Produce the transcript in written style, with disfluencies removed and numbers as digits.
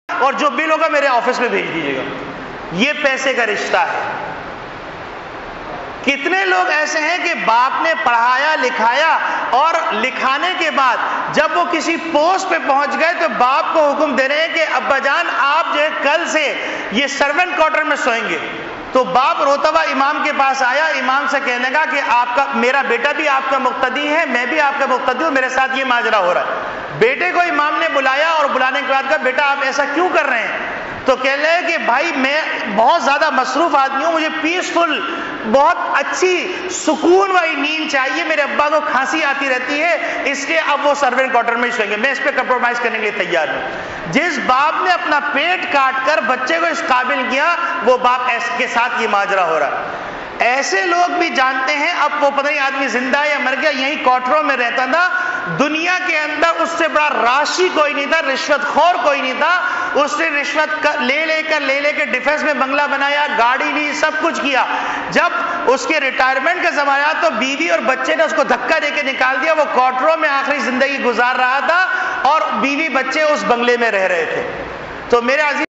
اور جو بل ہوگا میرے آفس میں بھیج دیجیے گا. یہ پیسے کا رشتہ ہے. کتنے لوگ ایسے ہیں کہ باپ نے پڑھایا لکھایا اور لکھانے کے بعد جب وہ کسی پوسٹ پہ پہنچ گئے تو باپ کو حکم دے رہے ہیں کہ ابا جان آپ جو ہے کل سے یہ سرونٹ کوارٹر میں سوئیں گے. تو باپ روتا ہوا امام کے پاس آیا, امام سے کہنے لگا کہ آپ کا میرا بیٹا بھی آپ کا مقتدی ہے, میں بھی آپ کا مقتدی ہوں, میرے ساتھ یہ ماجرا ہو رہا ہے. بیٹے کو امام نے بلایا اور بلانے کے بعد کہا بیٹا آپ ایسا کیوں کر رہے ہیں؟ تو کہنے لگے کہ بھائی میں بہت زیادہ مصروف آدمی ہوں, مجھے پیسفل بہت اچھی سکون والی نیند چاہیے, میرے ابا کو کھانسی آتی رہتی ہے, اس لیے اب وہ سرونٹ کوارٹر میں سوئیں گے, میں اس پہ کمپرومائز کرنے کے لیے تیار ہوں. جس باپ نے اپنا پیٹ کاٹ کر بچے کو اس قابل کیا وہ باپ کے ساتھ یہ ماجرا ہو رہا ہے. ایسے لوگ بھی جانتے ہیں, اب وہ پتہ نہیں آدمی زندہ یا مر گیا, یہیں کوارٹروں میں رہتا تھا, دنیا کے اندر اس سے بڑا راشی کوئی نہیں تھا, رشوت خور کوئی نہیں تھا. اس نے رشوت لے کے ڈیفنس میں بنگلہ بنایا, گاڑی لی, سب کچھ کیا. جب اس کے ریٹائرمنٹ کا زمانہ آیا تو بیوی اور بچے نے اس کو دھکا دے کے نکال دیا. وہ کوارٹروں میں آخری زندگی گزار رہا تھا اور بیوی بچے اس بنگلے میں رہ رہے تھے. تو میرے عزیز